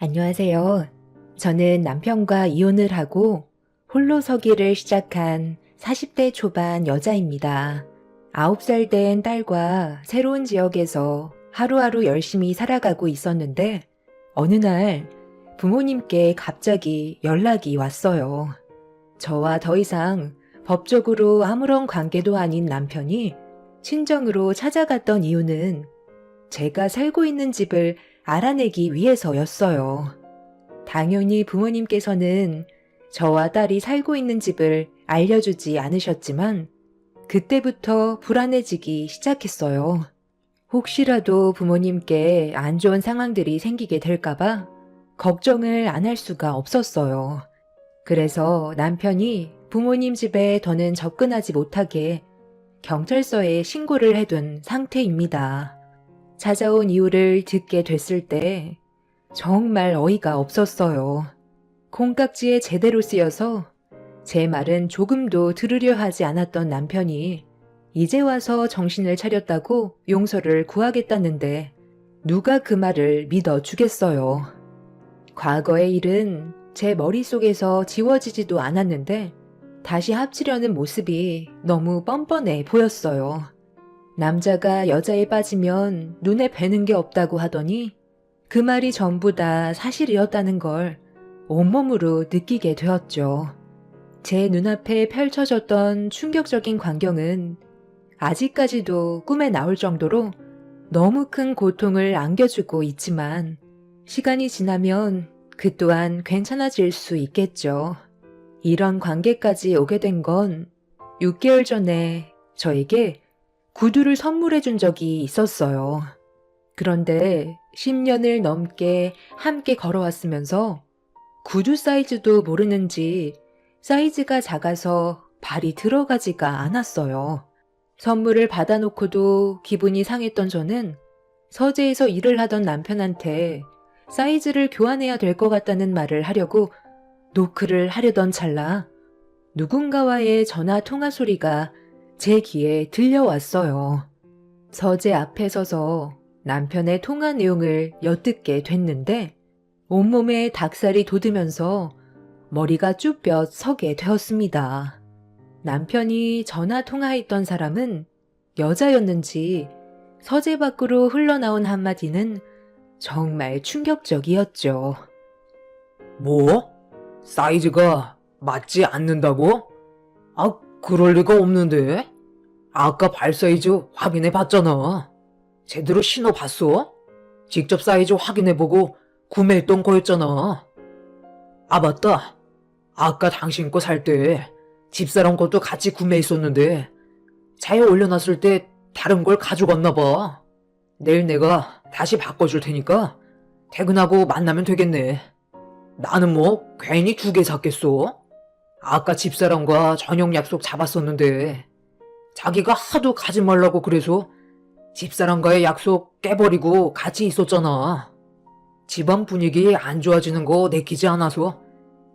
안녕하세요. 저는 남편과 이혼을 하고 홀로 서기를 시작한 40대 초반 여자입니다. 9살 된 딸과 새로운 지역에서 하루하루 열심히 살아가고 있었는데 어느 날 부모님께 갑자기 연락이 왔어요. 저와 더 이상 법적으로 아무런 관계도 아닌 남편이 친정으로 찾아갔던 이유는 제가 살고 있는 집을 알아내기 위해서였어요. 당연히 부모님께서는 저와 딸이 살고 있는 집을 알려주지 않으셨지만 그때부터 불안해지기 시작했어요. 혹시라도 부모님께 안 좋은 상황들이 생기게 될까봐 걱정을 안 할 수가 없었어요. 그래서 남편이 부모님 집에 더는 접근하지 못하게 경찰서에 신고를 해둔 상태입니다. 찾아온 이유를 듣게 됐을 때 정말 어이가 없었어요. 콩깍지에 제대로 쓰여서 제 말은 조금도 들으려 하지 않았던 남편이 이제 와서 정신을 차렸다고 용서를 구하겠다는데 누가 그 말을 믿어주겠어요. 과거의 일은 제 머릿속에서 지워지지도 않았는데 다시 합치려는 모습이 너무 뻔뻔해 보였어요. 남자가 여자에 빠지면 눈에 뵈는 게 없다고 하더니 그 말이 전부 다 사실이었다는 걸 온몸으로 느끼게 되었죠. 제 눈앞에 펼쳐졌던 충격적인 광경은 아직까지도 꿈에 나올 정도로 너무 큰 고통을 안겨주고 있지만 시간이 지나면 그 또한 괜찮아질 수 있겠죠. 이런 관계까지 오게 된 건 6개월 전에 저에게 구두를 선물해 준 적이 있었어요. 그런데 10년을 넘게 함께 걸어왔으면서 구두 사이즈도 모르는지 사이즈가 작아서 발이 들어가지가 않았어요. 선물을 받아놓고도 기분이 상했던 저는 서재에서 일을 하던 남편한테 사이즈를 교환해야 될 것 같다는 말을 하려고 노크를 하려던 찰나 누군가와의 전화 통화 소리가 제 귀에 들려왔어요. 서재 앞에 서서 남편의 통화 내용을 엿듣게 됐는데 온몸에 닭살이 돋으면서 머리가 쭈뼛 서게 되었습니다. 남편이 전화 통화했던 사람은 여자였는지 서재 밖으로 흘러나온 한마디는 정말 충격적이었죠. 뭐? 사이즈가 맞지 않는다고? 그럴 리가 없는데? 아까 발 사이즈 확인해 봤잖아. 제대로 신어 봤어? 직접 사이즈 확인해보고 구매했던 거였잖아. 맞다. 아까 당신 거 살 때 집사람 것도 같이 구매했었는데 차에 올려놨을 때 다른 걸 가져갔나 봐. 내일 내가 다시 바꿔줄 테니까 퇴근하고 만나면 되겠네. 나는 뭐 괜히 2개 샀겠어? 아까 집사람과 저녁 약속 잡았었는데 자기가 하도 가지 말라고 그래서 집사람과의 약속 깨버리고 같이 있었잖아. 집안 분위기 안 좋아지는 거 내키지 않아서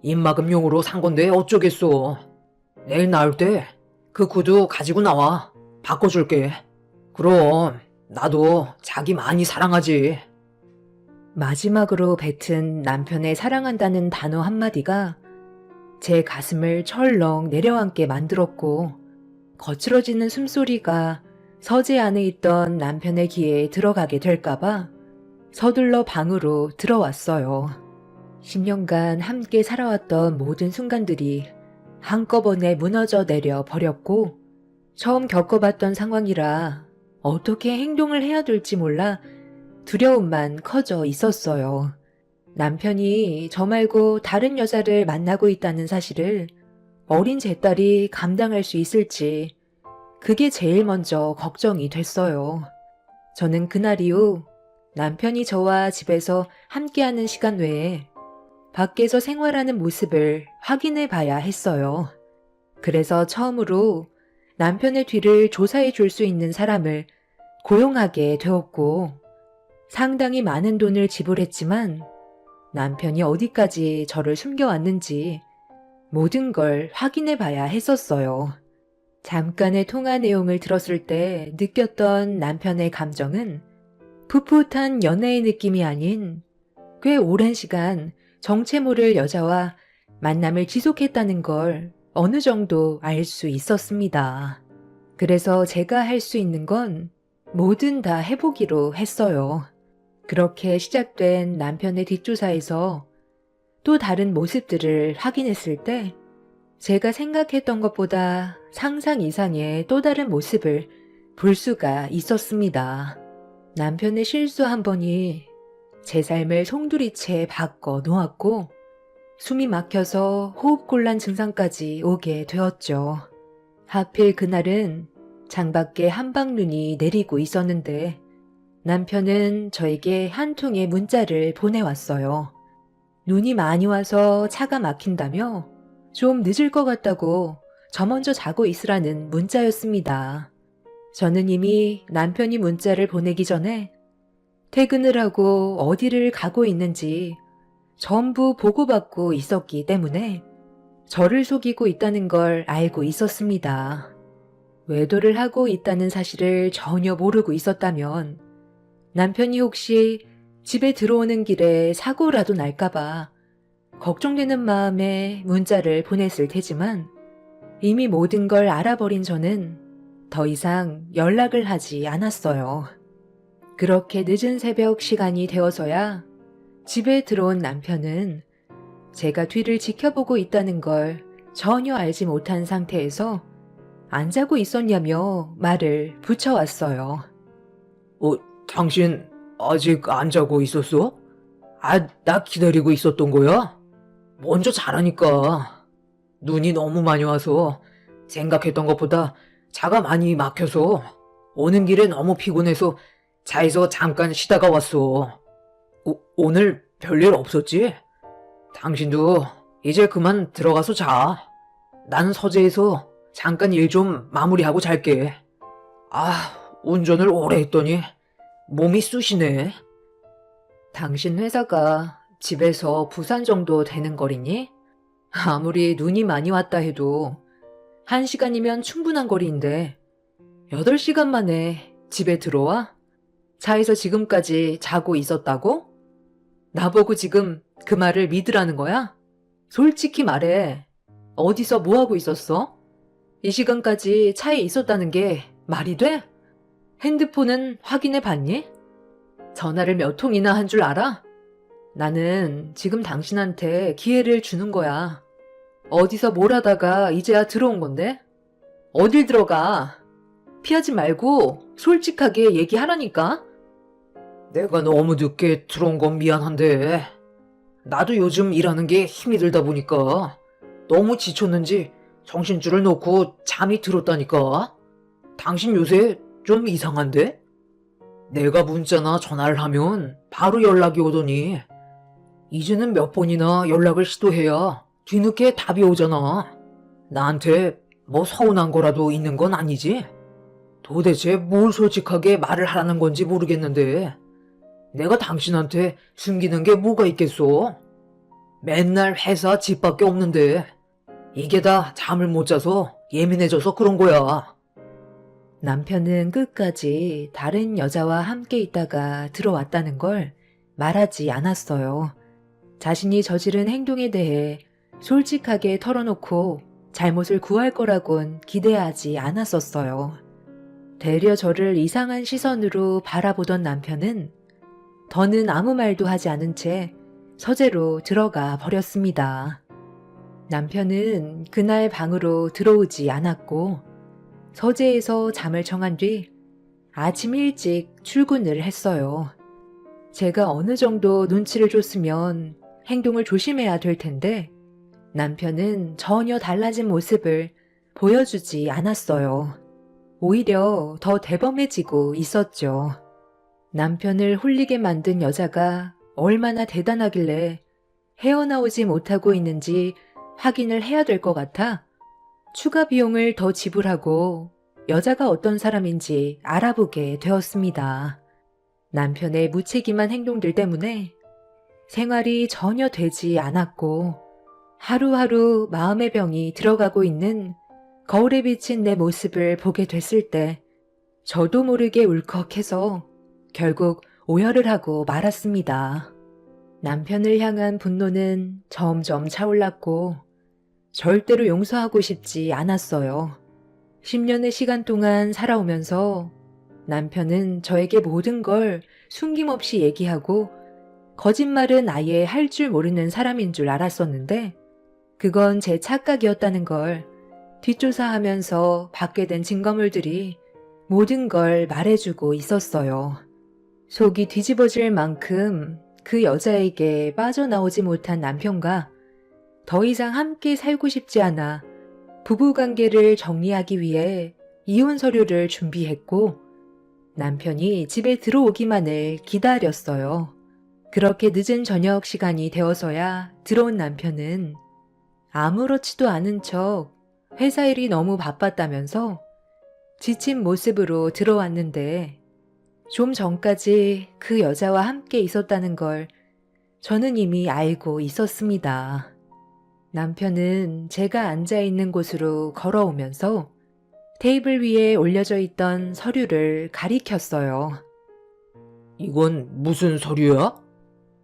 입막음용으로 산 건데 어쩌겠어. 내일 나올 때 그 구두 가지고 나와. 바꿔줄게. 그럼 나도 자기 많이 사랑하지. 마지막으로 뱉은 남편의 사랑한다는 단어 한마디가 제 가슴을 철렁 내려앉게 만들었고 거칠어지는 숨소리가 서재 안에 있던 남편의 귀에 들어가게 될까봐 서둘러 방으로 들어왔어요. 10년간 함께 살아왔던 모든 순간들이 한꺼번에 무너져 내려 버렸고 처음 겪어봤던 상황이라 어떻게 행동을 해야 될지 몰라 두려움만 커져 있었어요. 남편이 저 말고 다른 여자를 만나고 있다는 사실을 어린 제 딸이 감당할 수 있을지 그게 제일 먼저 걱정이 됐어요. 저는 그날 이후 남편이 저와 집에서 함께하는 시간 외에 밖에서 생활하는 모습을 확인해 봐야 했어요. 그래서 처음으로 남편의 뒤를 조사해 줄 수 있는 사람을 고용하게 되었고 상당히 많은 돈을 지불했지만 남편이 어디까지 저를 숨겨왔는지 모든 걸 확인해 봐야 했었어요. 잠깐의 통화 내용을 들었을 때 느꼈던 남편의 감정은 풋풋한 연애의 느낌이 아닌 꽤 오랜 시간 정체 모를 여자와 만남을 지속했다는 걸 어느 정도 알 수 있었습니다. 그래서 제가 할 수 있는 건 뭐든 다 해보기로 했어요. 그렇게 시작된 남편의 뒷조사에서 또 다른 모습들을 확인했을 때 제가 생각했던 것보다 상상 이상의 또 다른 모습을 볼 수가 있었습니다. 남편의 실수 한 번이 제 삶을 송두리째 바꿔 놓았고 숨이 막혀서 호흡곤란 증상까지 오게 되었죠. 하필 그날은 창밖에 한방눈이 내리고 있었는데 남편은 저에게 한 통의 문자를 보내왔어요. 눈이 많이 와서 차가 막힌다며 좀 늦을 것 같다고 저 먼저 자고 있으라는 문자였습니다. 저는 이미 남편이 문자를 보내기 전에 퇴근을 하고 어디를 가고 있는지 전부 보고받고 있었기 때문에 저를 속이고 있다는 걸 알고 있었습니다. 외도를 하고 있다는 사실을 전혀 모르고 있었다면 남편이 혹시 집에 들어오는 길에 사고라도 날까봐 걱정되는 마음에 문자를 보냈을 테지만 이미 모든 걸 알아버린 저는 더 이상 연락을 하지 않았어요. 그렇게 늦은 새벽 시간이 되어서야 집에 들어온 남편은 제가 뒤를 지켜보고 있다는 걸 전혀 알지 못한 상태에서 안 자고 있었냐며 말을 붙여왔어요. 당신 아직 안 자고 있었어? 나 기다리고 있었던 거야? 먼저 자라니까. 눈이 너무 많이 와서 생각했던 것보다 차가 많이 막혀서 오는 길에 너무 피곤해서 차에서 잠깐 쉬다가 왔어. 오늘 별일 없었지? 당신도 이제 그만 들어가서 자. 나는 서재에서 잠깐 일 좀 마무리하고 잘게. 운전을 오래 했더니 몸이 쑤시네. 당신 회사가 집에서 부산 정도 되는 거리니? 아무리 눈이 많이 왔다 해도 1시간이면 충분한 거리인데 8시간 만에 집에 들어와? 차에서 지금까지 자고 있었다고? 나보고 지금 그 말을 믿으라는 거야? 솔직히 말해. 어디서 뭐 하고 있었어? 이 시간까지 차에 있었다는 게 말이 돼? 핸드폰은 확인해 봤니? 전화를 몇 통이나 한 줄 알아? 나는 지금 당신한테 기회를 주는 거야. 어디서 뭘 하다가 이제야 들어온 건데? 어딜 들어가? 피하지 말고 솔직하게 얘기하라니까? 내가 너무 늦게 들어온 건 미안한데 나도 요즘 일하는 게 힘이 들다 보니까 너무 지쳤는지 정신줄을 놓고 잠이 들었다니까. 당신 요새 좀 이상한데? 내가 문자나 전화를 하면 바로 연락이 오더니 이제는 몇 번이나 연락을 시도해야 뒤늦게 답이 오잖아. 나한테 뭐 서운한 거라도 있는 건 아니지? 도대체 뭘 솔직하게 말을 하라는 건지 모르겠는데 내가 당신한테 숨기는 게 뭐가 있겠어? 맨날 회사 집밖에 없는데 이게 다 잠을 못 자서 예민해져서 그런 거야. 남편은 끝까지 다른 여자와 함께 있다가 들어왔다는 걸 말하지 않았어요. 자신이 저지른 행동에 대해 솔직하게 털어놓고 잘못을 구할 거라곤 기대하지 않았었어요. 되려 저를 이상한 시선으로 바라보던 남편은 더는 아무 말도 하지 않은 채 서재로 들어가 버렸습니다. 남편은 그날 방으로 들어오지 않았고 서재에서 잠을 청한 뒤 아침 일찍 출근을 했어요. 제가 어느 정도 눈치를 줬으면 행동을 조심해야 될 텐데 남편은 전혀 달라진 모습을 보여주지 않았어요. 오히려 더 대범해지고 있었죠. 남편을 홀리게 만든 여자가 얼마나 대단하길래 헤어나오지 못하고 있는지 확인을 해야 될 것 같아 추가 비용을 더 지불하고 여자가 어떤 사람인지 알아보게 되었습니다. 남편의 무책임한 행동들 때문에 생활이 전혀 되지 않았고 하루하루 마음의 병이 들어가고 있는 거울에 비친 내 모습을 보게 됐을 때 저도 모르게 울컥해서 결국 오열을 하고 말았습니다. 남편을 향한 분노는 점점 차올랐고 절대로 용서하고 싶지 않았어요. 10년의 시간 동안 살아오면서 남편은 저에게 모든 걸 숨김없이 얘기하고 거짓말은 아예 할 줄 모르는 사람인 줄 알았었는데 그건 제 착각이었다는 걸 뒷조사하면서 받게 된 증거물들이 모든 걸 말해주고 있었어요. 속이 뒤집어질 만큼 그 여자에게 빠져나오지 못한 남편과 더 이상 함께 살고 싶지 않아 부부관계를 정리하기 위해 이혼 서류를 준비했고 남편이 집에 들어오기만을 기다렸어요. 그렇게 늦은 저녁 시간이 되어서야 들어온 남편은 아무렇지도 않은 척 회사 일이 너무 바빴다면서 지친 모습으로 들어왔는데 좀 전까지 그 여자와 함께 있었다는 걸 저는 이미 알고 있었습니다. 남편은 제가 앉아있는 곳으로 걸어오면서 테이블 위에 올려져 있던 서류를 가리켰어요. 이건 무슨 서류야?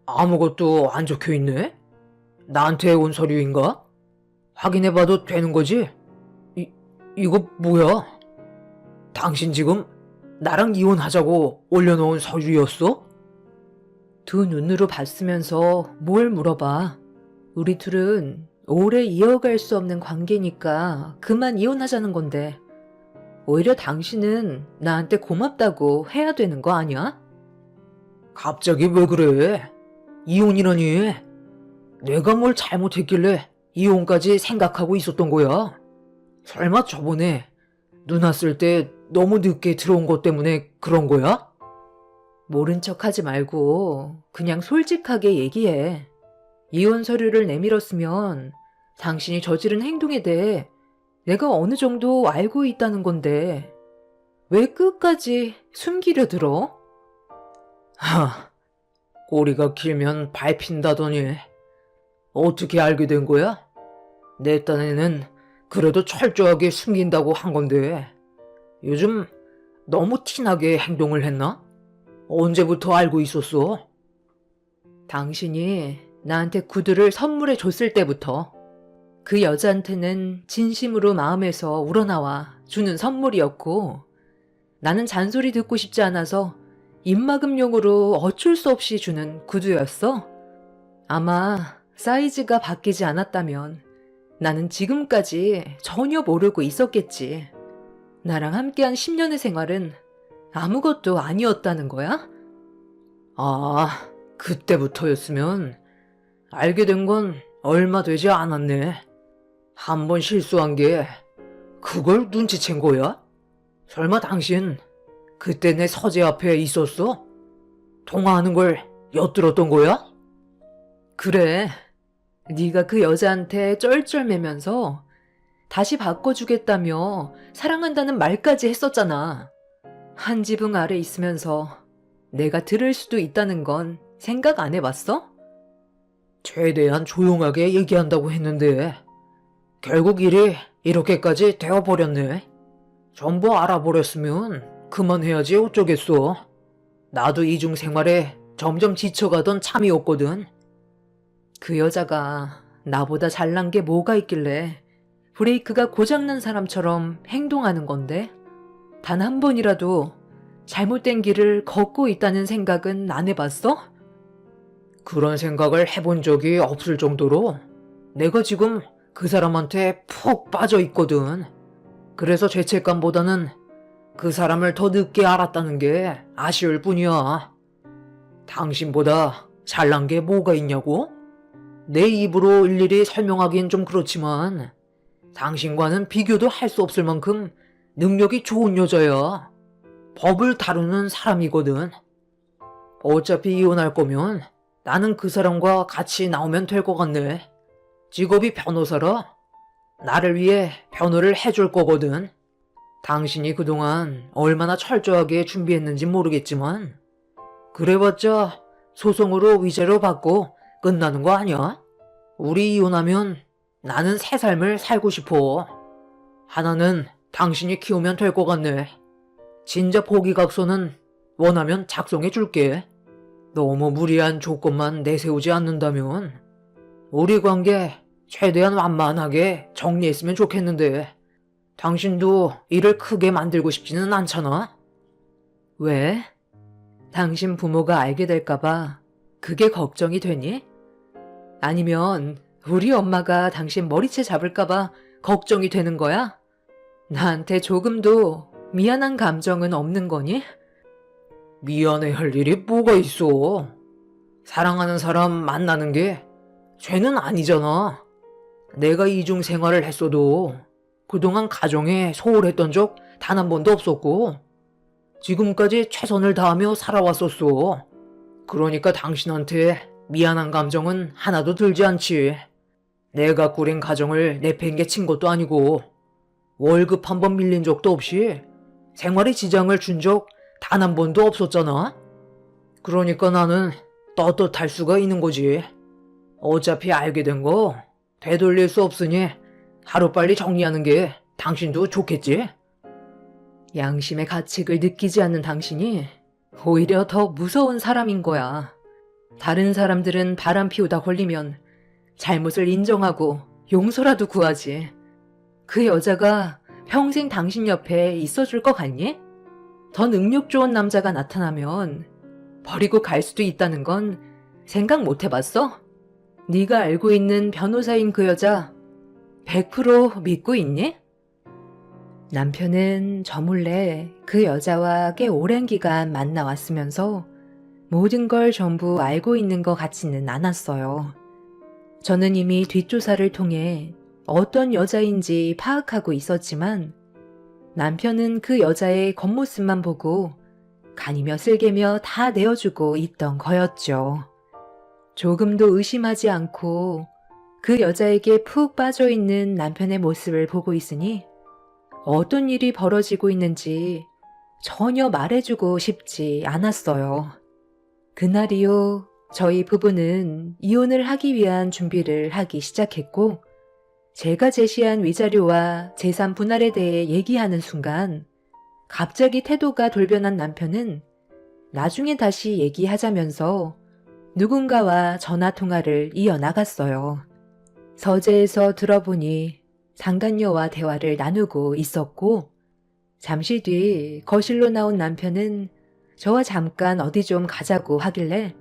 아무것도 안 적혀 있네? 나한테 온 서류인가? 확인해봐도 되는 거지? 이거 뭐야? 당신 지금 나랑 이혼하자고 올려놓은 서류였어? 두 눈으로 봤으면서 뭘 물어봐. 우리 둘은 오래 이어갈 수 없는 관계니까 그만 이혼하자는 건데 오히려 당신은 나한테 고맙다고 해야 되는 거 아니야? 갑자기 왜 그래? 이혼이라니? 내가 뭘 잘못했길래 이혼까지 생각하고 있었던 거야? 설마 저번에 누나 쓸 때 너무 늦게 들어온 것 때문에 그런 거야? 모른 척 하지 말고 그냥 솔직하게 얘기해. 이혼 서류를 내밀었으면 당신이 저지른 행동에 대해 내가 어느 정도 알고 있다는 건데 왜 끝까지 숨기려 들어? 꼬리가 길면 밟힌다더니 어떻게 알게 된 거야? 내 딴에는 그래도 철저하게 숨긴다고 한 건데 요즘 너무 티나게 행동을 했나? 언제부터 알고 있었어? 당신이 나한테 구두를 선물해 줬을 때부터 그 여자한테는 진심으로 마음에서 우러나와 주는 선물이었고 나는 잔소리 듣고 싶지 않아서 입막음용으로 어쩔 수 없이 주는 구두였어. 아마 사이즈가 바뀌지 않았다면 나는 지금까지 전혀 모르고 있었겠지. 나랑 함께한 10년의 생활은 아무것도 아니었다는 거야? 아, 그때부터였으면 알게 된 건 얼마 되지 않았네. 한 번 실수한 게 그걸 눈치챈 거야? 설마 당신 그때 내 서재 앞에 있었어? 통화하는 걸 엿들었던 거야? 그래. 네가 그 여자한테 쩔쩔매면서 다시 바꿔주겠다며 사랑한다는 말까지 했었잖아. 한 지붕 아래 있으면서 내가 들을 수도 있다는 건 생각 안 해봤어? 최대한 조용하게 얘기한다고 했는데 결국 일이 이렇게까지 되어버렸네. 전부 알아버렸으면 그만해야지 어쩌겠어. 나도 이중 생활에 점점 지쳐가던 참이었거든. 그 여자가 나보다 잘난 게 뭐가 있길래 브레이크가 고장난 사람처럼 행동하는 건데 단 한 번이라도 잘못된 길을 걷고 있다는 생각은 안 해봤어? 그런 생각을 해본 적이 없을 정도로 내가 지금 그 사람한테 푹 빠져 있거든. 그래서 죄책감보다는 그 사람을 더 늦게 알았다는 게 아쉬울 뿐이야. 당신보다 잘난 게 뭐가 있냐고? 내 입으로 일일이 설명하긴 좀 그렇지만 당신과는 비교도 할 수 없을 만큼 능력이 좋은 여자야. 법을 다루는 사람이거든. 어차피 이혼할 거면 나는 그 사람과 같이 나오면 될 것 같네. 직업이 변호사라 나를 위해 변호를 해줄 거거든. 당신이 그동안 얼마나 철저하게 준비했는지 모르겠지만 그래봤자 소송으로 위자료 받고 끝나는 거 아니야? 우리 이혼하면 나는 새 삶을 살고 싶어. 하나는 당신이 키우면 될 것 같네. 진짜 포기각서는 원하면 작성해 줄게. 너무 무리한 조건만 내세우지 않는다면 우리 관계 최대한 완만하게 정리했으면 좋겠는데 당신도 일을 크게 만들고 싶지는 않잖아? 왜? 당신 부모가 알게 될까봐 그게 걱정이 되니? 아니면 우리 엄마가 당신 머리채 잡을까봐 걱정이 되는 거야? 나한테 조금도 미안한 감정은 없는 거니? 미안해할 일이 뭐가 있어. 사랑하는 사람 만나는 게 죄는 아니잖아. 내가 이중 생활을 했어도 그동안 가정에 소홀했던 적 단 한 번도 없었고 지금까지 최선을 다하며 살아왔었어. 그러니까 당신한테 미안한 감정은 하나도 들지 않지. 내가 꾸린 가정을 내팽개친 것도 아니고 월급 한 번 밀린 적도 없이 생활에 지장을 준 적 단 한 번도 없었잖아. 그러니까 나는 떳떳할 수가 있는 거지. 어차피 알게 된 거 되돌릴 수 없으니 하루빨리 정리하는 게 당신도 좋겠지? 양심의 가책을 느끼지 않는 당신이 오히려 더 무서운 사람인 거야. 다른 사람들은 바람 피우다 걸리면 잘못을 인정하고 용서라도 구하지. 그 여자가 평생 당신 옆에 있어줄 것 같니? 더 능력 좋은 남자가 나타나면 버리고 갈 수도 있다는 건 생각 못 해봤어? 네가 알고 있는 변호사인 그 여자 100% 믿고 있니? 남편은 저 몰래 그 여자와 꽤 오랜 기간 만나왔으면서 모든 걸 전부 알고 있는 것 같지는 않았어요. 저는 이미 뒷조사를 통해 어떤 여자인지 파악하고 있었지만 남편은 그 여자의 겉모습만 보고 간이며 쓸개며 다 내어주고 있던 거였죠. 조금도 의심하지 않고 그 여자에게 푹 빠져있는 남편의 모습을 보고 있으니 어떤 일이 벌어지고 있는지 전혀 말해주고 싶지 않았어요. 그날이요, 저희 부부는 이혼을 하기 위한 준비를 하기 시작했고 제가 제시한 위자료와 재산 분할에 대해 얘기하는 순간 갑자기 태도가 돌변한 남편은 나중에 다시 얘기하자면서 누군가와 전화통화를 이어나갔어요. 서재에서 들어보니 상간녀와 대화를 나누고 있었고 잠시 뒤 거실로 나온 남편은 저와 잠깐 어디 좀 가자고 하길래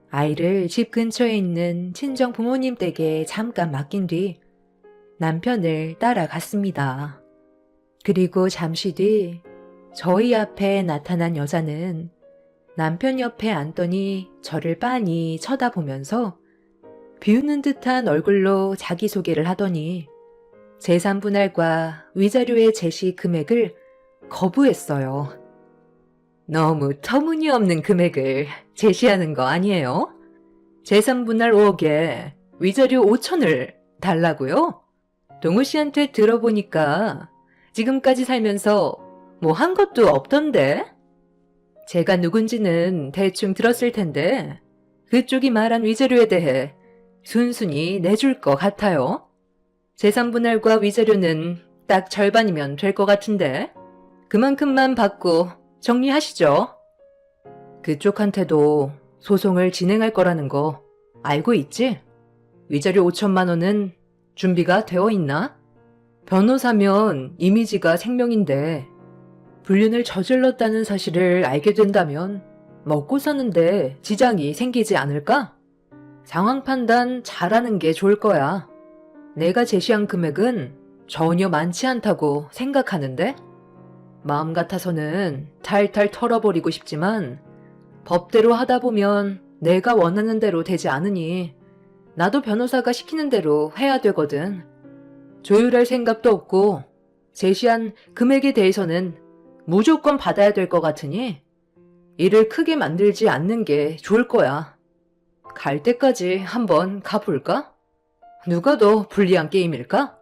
아이를 집 근처에 있는 친정 부모님 댁에 잠깐 맡긴 뒤 남편을 따라갔습니다. 그리고 잠시 뒤 저희 앞에 나타난 여자는 남편 옆에 앉더니 저를 빤히 쳐다보면서 비웃는 듯한 얼굴로 자기소개를 하더니 재산 분할과 위자료의 제시 금액을 거부했어요. 너무 터무니없는 금액을 제시하는 거 아니에요? 재산 분할 5억에 위자료 5천을 달라고요? 동우 씨한테 들어보니까 지금까지 살면서 뭐 한 것도 없던데? 제가 누군지는 대충 들었을 텐데 그쪽이 말한 위자료에 대해 순순히 내줄 것 같아요. 재산 분할과 위자료는 딱 절반이면 될 것 같은데 그만큼만 받고 정리하시죠. 그쪽한테도 소송을 진행할 거라는 거 알고 있지? 위자료 5천만 원은 준비가 되어 있나? 변호사면 이미지가 생명인데 불륜을 저질렀다는 사실을 알게 된다면 먹고 사는데 지장이 생기지 않을까? 상황 판단 잘하는 게 좋을 거야. 내가 제시한 금액은 전혀 많지 않다고 생각하는데? 마음 같아서는 탈탈 털어버리고 싶지만 법대로 하다 보면 내가 원하는 대로 되지 않으니 나도 변호사가 시키는 대로 해야 되거든. 조율할 생각도 없고 제시한 금액에 대해서는 무조건 받아야 될 것 같으니 일을 크게 만들지 않는 게 좋을 거야. 갈 때까지 한번 가볼까? 누가 더 불리한 게임일까?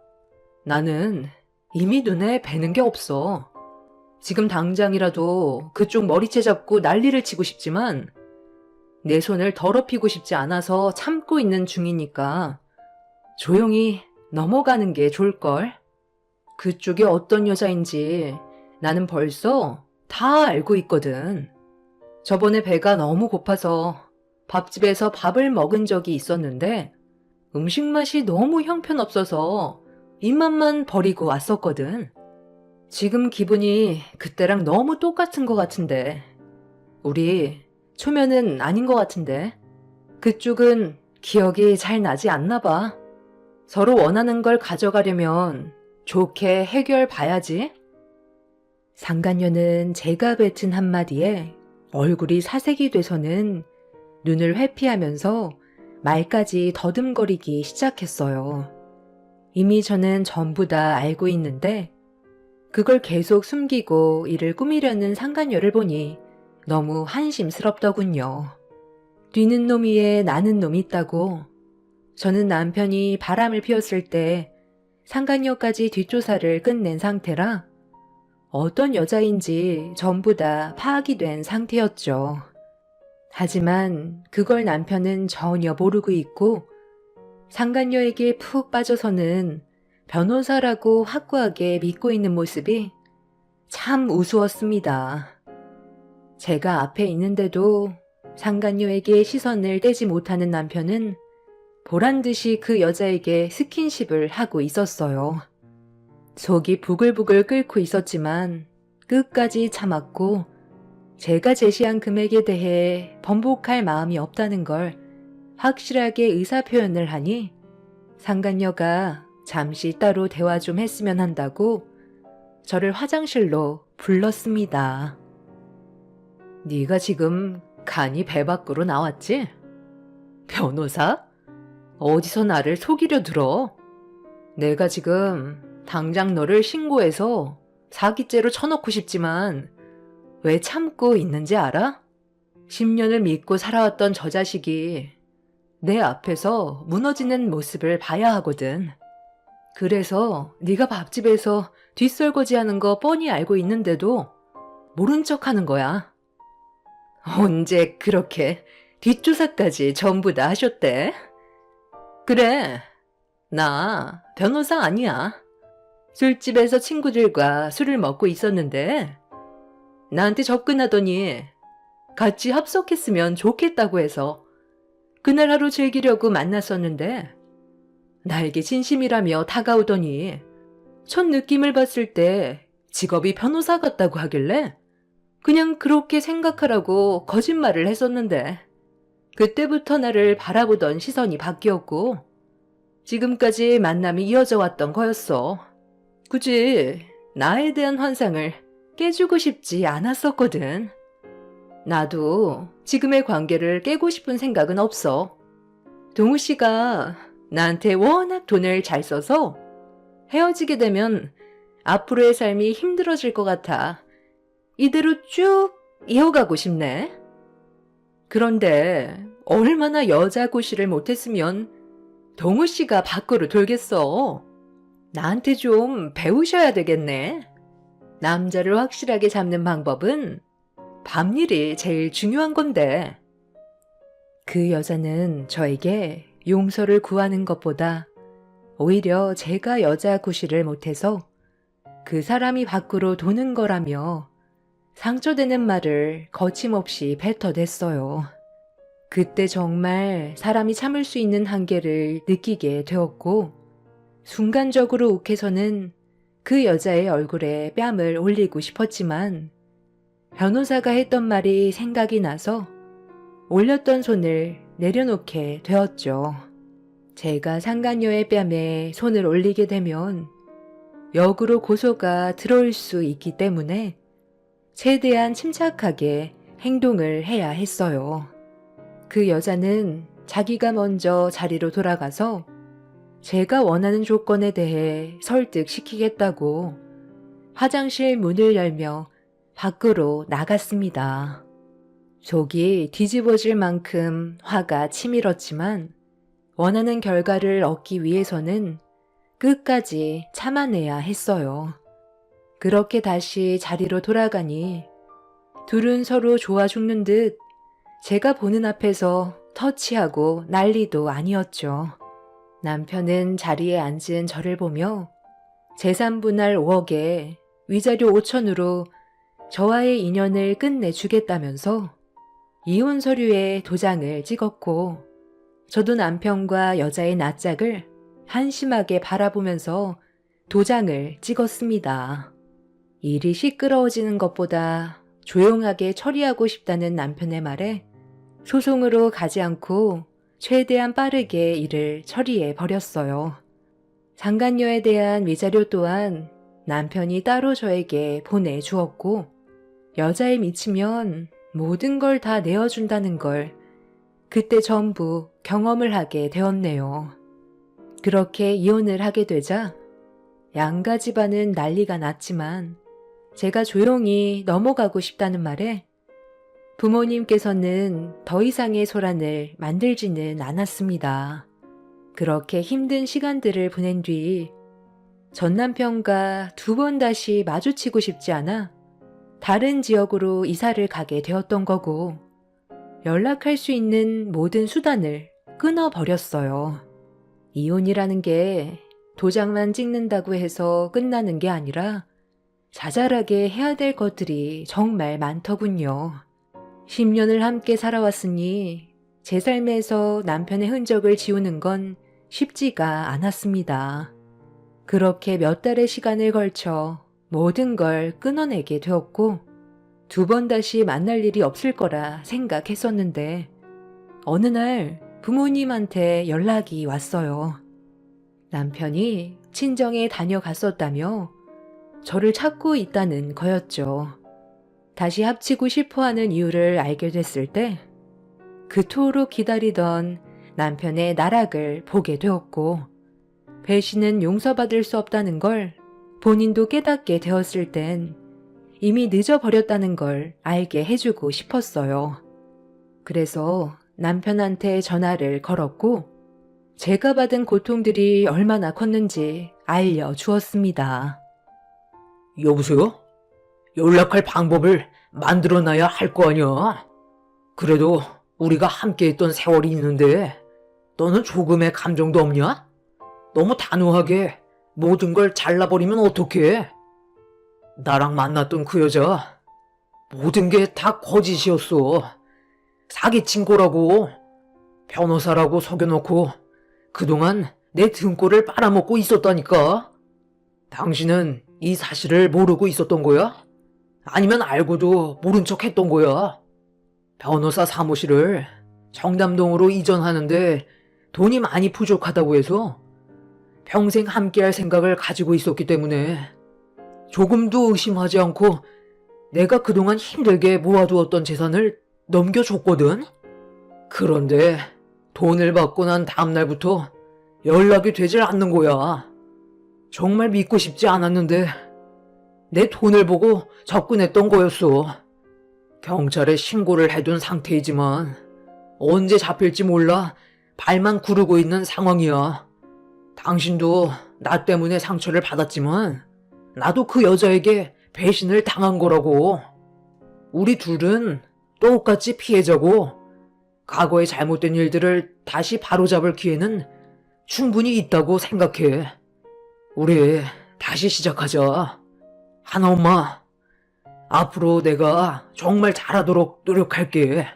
나는 이미 눈에 뵈는 게 없어. 지금 당장이라도 그쪽 머리채 잡고 난리를 치고 싶지만 내 손을 더럽히고 싶지 않아서 참고 있는 중이니까 조용히 넘어가는 게 좋을걸. 그쪽이 어떤 여자인지 나는 벌써 다 알고 있거든. 저번에 배가 너무 고파서 밥집에서 밥을 먹은 적이 있었는데 음식 맛이 너무 형편없어서 입맛만 버리고 왔었거든. 지금 기분이 그때랑 너무 똑같은 것 같은데 우리 초면은 아닌 것 같은데 그쪽은 기억이 잘 나지 않나 봐. 서로 원하는 걸 가져가려면 좋게 해결 봐야지. 상간녀는 제가 뱉은 한마디에 얼굴이 사색이 돼서는 눈을 회피하면서 말까지 더듬거리기 시작했어요. 이미 저는 전부 다 알고 있는데 그걸 계속 숨기고 이를 꾸미려는 상간녀를 보니 너무 한심스럽더군요. 뛰는 놈 위에 나는 놈이 있다고. 저는 남편이 바람을 피웠을 때 상간녀까지 뒷조사를 끝낸 상태라 어떤 여자인지 전부 다 파악이 된 상태였죠. 하지만 그걸 남편은 전혀 모르고 있고 상간녀에게 푹 빠져서는 변호사라고 확고하게 믿고 있는 모습이 참 우스웠습니다. 제가 앞에 있는데도 상간녀에게 시선을 떼지 못하는 남편은 보란듯이 그 여자에게 스킨십을 하고 있었어요. 속이 부글부글 끓고 있었지만 끝까지 참았고 제가 제시한 금액에 대해 번복할 마음이 없다는 걸 확실하게 의사표현을 하니 상간녀가 잠시 따로 대화 좀 했으면 한다고 저를 화장실로 불렀습니다. 네가 지금 간이 배 밖으로 나왔지? 변호사? 어디서 나를 속이려 들어? 내가 지금 당장 너를 신고해서 사기죄로 쳐넣고 싶지만 왜 참고 있는지 알아? 10년을 믿고 살아왔던 저 자식이 내 앞에서 무너지는 모습을 봐야 하거든. 그래서 네가 밥집에서 뒷설거지하는 거 뻔히 알고 있는데도 모른 척하는 거야. 언제 그렇게 뒷조사까지 전부 다 하셨대? 그래, 나 변호사 아니야. 술집에서 친구들과 술을 먹고 있었는데 나한테 접근하더니 같이 합석했으면 좋겠다고 해서 그날 하루 즐기려고 만났었는데 나에게 진심이라며 다가오더니 첫 느낌을 봤을 때 직업이 변호사 같다고 하길래 그냥 그렇게 생각하라고 거짓말을 했었는데 그때부터 나를 바라보던 시선이 바뀌었고 지금까지 만남이 이어져 왔던 거였어. 굳이 나에 대한 환상을 깨주고 싶지 않았었거든. 나도 지금의 관계를 깨고 싶은 생각은 없어. 동우 씨가 나한테 워낙 돈을 잘 써서 헤어지게 되면 앞으로의 삶이 힘들어질 것 같아. 이대로 쭉 이어가고 싶네. 그런데 얼마나 여자 고시를 못했으면 동우 씨가 밖으로 돌겠어. 나한테 좀 배우셔야 되겠네. 남자를 확실하게 잡는 방법은 밤일이 제일 중요한 건데. 그 여자는 저에게 용서를 구하는 것보다 오히려 제가 여자 구실을 못해서 그 사람이 밖으로 도는 거라며 상처되는 말을 거침없이 뱉어댔어요. 그때 정말 사람이 참을 수 있는 한계를 느끼게 되었고 순간적으로 욱해서는 그 여자의 얼굴에 뺨을 올리고 싶었지만 변호사가 했던 말이 생각이 나서 올렸던 손을 내려놓게 되었죠. 제가 상간녀의 뺨에 손을 올리게 되면 역으로 고소가 들어올 수 있기 때문에 최대한 침착하게 행동을 해야 했어요. 그 여자는 자기가 먼저 자리로 돌아가서 제가 원하는 조건에 대해 설득시키겠다고 화장실 문을 열며 밖으로 나갔습니다. 속이 뒤집어질 만큼 화가 치밀었지만 원하는 결과를 얻기 위해서는 끝까지 참아내야 했어요. 그렇게 다시 자리로 돌아가니 둘은 서로 좋아 죽는 듯 제가 보는 앞에서 터치하고 난리도 아니었죠. 남편은 자리에 앉은 저를 보며 재산분할 5억에 위자료 5천으로 저와의 인연을 끝내주겠다면서 이혼 서류에 도장을 찍었고, 저도 남편과 여자의 낯짝을 한심하게 바라보면서 도장을 찍었습니다. 일이 시끄러워지는 것보다 조용하게 처리하고 싶다는 남편의 말에 소송으로 가지 않고 최대한 빠르게 일을 처리해 버렸어요. 상간녀에 대한 위자료 또한 남편이 따로 저에게 보내주었고, 여자에 미치면 모든 걸 다 내어준다는 걸 그때 전부 경험을 하게 되었네요. 그렇게 이혼을 하게 되자 양가 집안은 난리가 났지만 제가 조용히 넘어가고 싶다는 말에 부모님께서는 더 이상의 소란을 만들지는 않았습니다. 그렇게 힘든 시간들을 보낸 뒤 전 남편과 2번 다시 마주치고 싶지 않아 다른 지역으로 이사를 가게 되었던 거고, 연락할 수 있는 모든 수단을 끊어버렸어요. 이혼이라는 게 도장만 찍는다고 해서 끝나는 게 아니라 자잘하게 해야 될 것들이 정말 많더군요. 10년을 함께 살아왔으니 제 삶에서 남편의 흔적을 지우는 건 쉽지가 않았습니다. 그렇게 몇 달의 시간을 걸쳐 모든 걸 끊어내게 되었고, 2번 다시 만날 일이 없을 거라 생각했었는데 어느 날 부모님한테 연락이 왔어요. 남편이 친정에 다녀갔었다며 저를 찾고 있다는 거였죠. 다시 합치고 싶어하는 이유를 알게 됐을 때 그토록 기다리던 남편의 나락을 보게 되었고, 배신은 용서받을 수 없다는 걸 본인도 깨닫게 되었을 땐 이미 늦어버렸다는 걸 알게 해주고 싶었어요. 그래서 남편한테 전화를 걸었고 제가 받은 고통들이 얼마나 컸는지 알려주었습니다. 여보세요? 연락할 방법을 만들어놔야 할 거 아니야? 그래도 우리가 함께했던 세월이 있는데 너는 조금의 감정도 없냐? 너무 단호하게 모든 걸 잘라버리면 어떡해? 나랑 만났던 그 여자, 모든 게 다 거짓이었어. 사기친 거라고. 변호사라고 속여놓고 그동안 내 등골을 빨아먹고 있었다니까. 당신은 이 사실을 모르고 있었던 거야? 아니면 알고도 모른 척 했던 거야? 변호사 사무실을 청담동으로 이전하는데 돈이 많이 부족하다고 해서 평생 함께할 생각을 가지고 있었기 때문에 조금도 의심하지 않고 내가 그동안 힘들게 모아두었던 재산을 넘겨줬거든? 그런데 돈을 받고 난 다음날부터 연락이 되질 않는 거야. 정말 믿고 싶지 않았는데 내 돈을 보고 접근했던 거였어. 경찰에 신고를 해둔 상태이지만 언제 잡힐지 몰라 발만 구르고 있는 상황이야. 당신도 나 때문에 상처를 받았지만 나도 그 여자에게 배신을 당한 거라고. 우리 둘은 똑같이 피해자고 과거의 잘못된 일들을 다시 바로잡을 기회는 충분히 있다고 생각해. 우리 다시 시작하자. 하나 엄마, 앞으로 내가 정말 잘하도록 노력할게.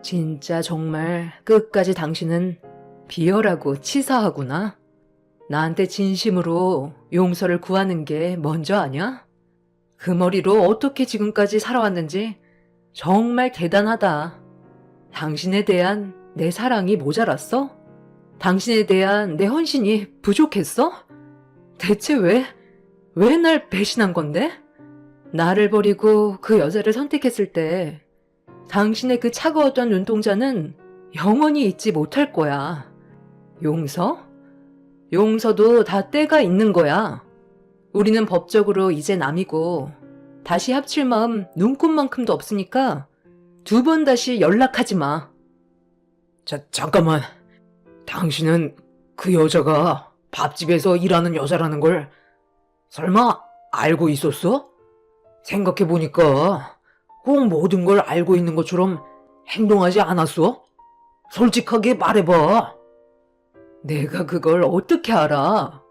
진짜 정말 끝까지 당신은 비열하고 치사하구나. 나한테 진심으로 용서를 구하는 게 먼저 아냐? 그 머리로 어떻게 지금까지 살아왔는지 정말 대단하다. 당신에 대한 내 사랑이 모자랐어? 당신에 대한 내 헌신이 부족했어? 대체 왜 날 배신한 건데? 나를 버리고 그 여자를 선택했을 때 당신의 그 차가웠던 눈동자는 영원히 잊지 못할 거야. 용서? 용서도 다 때가 있는 거야. 우리는 법적으로 이제 남이고 다시 합칠 마음 눈꼽만큼도 없으니까 2번 다시 연락하지 마. 잠깐만. 당신은 그 여자가 밥집에서 일하는 여자라는 걸 설마 알고 있었어? 생각해보니까 꼭 모든 걸 알고 있는 것처럼 행동하지 않았어? 솔직하게 말해봐. 내가 그걸 어떻게 알아?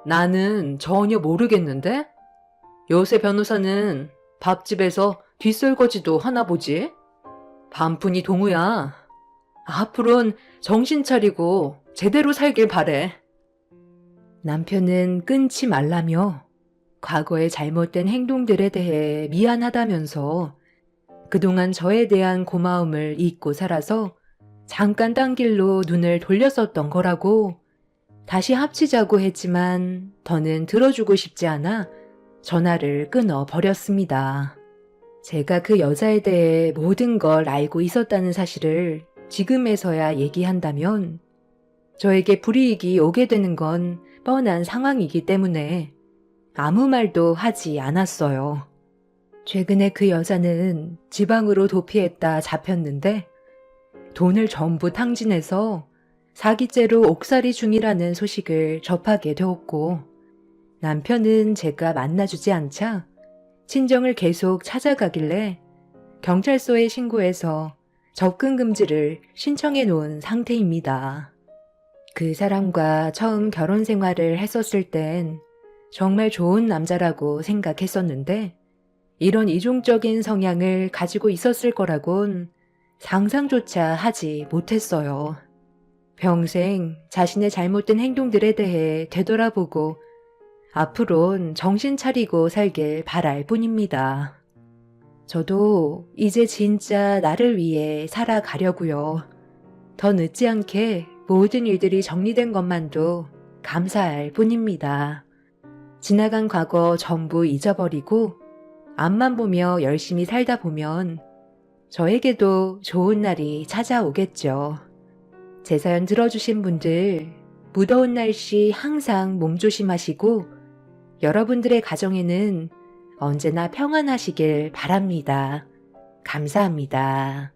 나는 전혀 모르겠는데? 요새 변호사는 밥집에서 뒷설거지도 하나 보지? 반푼이 동우야. 앞으론 정신 차리고 제대로 살길 바래. 남편은 끊지 말라며 과거의 잘못된 행동들에 대해 미안하다면서 그동안 저에 대한 고마움을 잊고 살아서 잠깐 딴 길로 눈을 돌렸었던 거라고 다시 합치자고 했지만 더는 들어주고 싶지 않아 전화를 끊어 버렸습니다. 제가 그 여자에 대해 모든 걸 알고 있었다는 사실을 지금에서야 얘기한다면 저에게 불이익이 오게 되는 건 뻔한 상황이기 때문에 아무 말도 하지 않았어요. 최근에 그 여자는 지방으로 도피했다 잡혔는데 돈을 전부 탕진해서 사기죄로 옥살이 중이라는 소식을 접하게 되었고 남편은 제가 만나주지 않자 친정을 계속 찾아가길래 경찰서에 신고해서 접근 금지를 신청해 놓은 상태입니다. 그 사람과 처음 결혼 생활을 했었을 땐 정말 좋은 남자라고 생각했었는데 이런 이중적인 성향을 가지고 있었을 거라곤 상상조차 하지 못했어요. 평생 자신의 잘못된 행동들에 대해 되돌아보고 앞으론 정신 차리고 살길 바랄 뿐입니다. 저도 이제 진짜 나를 위해 살아가려고요. 더 늦지 않게 모든 일들이 정리된 것만도 감사할 뿐입니다. 지나간 과거 전부 잊어버리고 앞만 보며 열심히 살다 보면 저에게도 좋은 날이 찾아오겠죠. 제 사연 들어주신 분들, 무더운 날씨 항상 몸조심하시고 여러분들의 가정에는 언제나 평안하시길 바랍니다. 감사합니다.